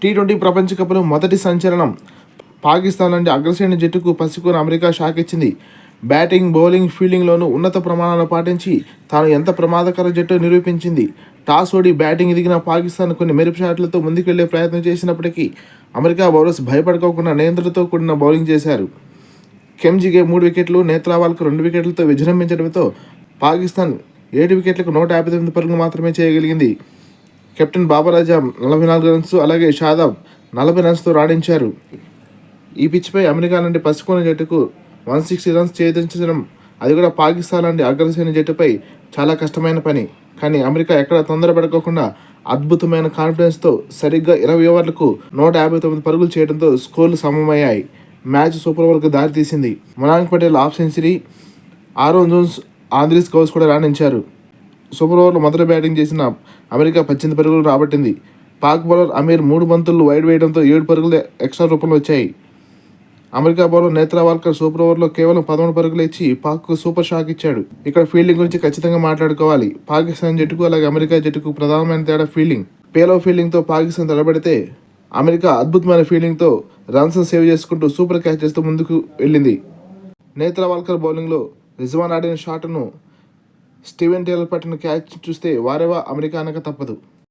T20 ప్రపంచ కప్లో మొదటి సంచలనం పాకిస్తాన్ లాంటి అగ్రశ్రేణి జట్టుకు పసికూన అమెరికా షాక్ ఇచ్చింది. బ్యాటింగ్, బౌలింగ్, ఫీల్డింగ్లోనూ ఉన్నత ప్రమాణాలు పాటించి తాను ఎంత ప్రమాదకర జట్టు నిరూపించింది. టాస్ ఓడి బ్యాటింగ్ దిగిన పాకిస్తాన్ కొన్ని మెరుపు షాట్లతో ముందుకెళ్లే ప్రయత్నం చేసినప్పటికీ అమెరికా బౌలర్స్ భయపడుకోకుండా నియంత్రణతో కూడిన బౌలింగ్ చేశారు. కెమ్జిగే 3 వికెట్లు, నేత్రావాల్కు 2 వికెట్లతో విజృంభించడంతో పాకిస్తాన్ 7 వికెట్లకు 159 పరుగులు మాత్రమే చేయగలిగింది. కెప్టెన్ బాబర్ అజమ్ 44 రన్స్, అలాగే షాదాబ్ 40 రన్స్తో రాణించారు. ఈ పిచ్పై అమెరికా లాంటి పసికోన జట్టుకు 160 రన్స్ ఛేదించడం, అది కూడా పాకిస్తాన్ లాంటి అగ్రశ్రేణి జట్టుపై చాలా కష్టమైన పని. కానీ అమెరికా ఎక్కడ తొందరపడుకోకుండా అద్భుతమైన కాన్ఫిడెన్స్తో సరిగ్గా 20 ఓవర్లకు 159 పరుగులు చేయడంతో స్కోర్లు సమమయ్యాయి. మ్యాచ్ సూపర్ ఓవర్కు దారితీసింది. Mayank Patel half century, Aaron Jones, Andries Gous కూడా రాణించారు. సూపర్ ఓవర్లో మొదట బ్యాటింగ్ చేసిన అమెరికా 18 పరుగులు రాబట్టింది. పాక్ బౌలర్ అమీర్ 3 బంతులు వైడ్ వేయడంతో 7 పరుగులు ఎక్స్ట్రా రూపంలో వచ్చాయి. అమెరికా బౌలర్ నేత్రావాల్కర్ సూపర్ ఓవర్లో కేవలం 13 పరుగులు ఇచ్చి పాక్కు సూపర్ షాక్ ఇచ్చాడు. ఇక్కడ ఫీల్డింగ్ గురించి ఖచ్చితంగా మాట్లాడుకోవాలి. పాకిస్తాన్ జట్టుకు అలాగే అమెరికా జట్టుకు ప్రధానమైన తేడా ఫీల్డింగ్. పేలో ఫీల్డింగ్తో పాకిస్తాన్ తడబడితే అమెరికా అద్భుతమైన ఫీల్డింగ్తో రన్స్ సేవ్ చేసుకుంటూ సూపర్ క్యాచ్ చేస్తూ ముందుకు వెళ్ళింది. నేత్రావాల్కర్ బౌలింగ్లో రిజ్వాన్ ఆడిన షాట్ను స్టీవెన్ టేలర్ పట్టిన క్యాచ్ చూస్తే వారేవా అమెరికా అనక తప్పదు.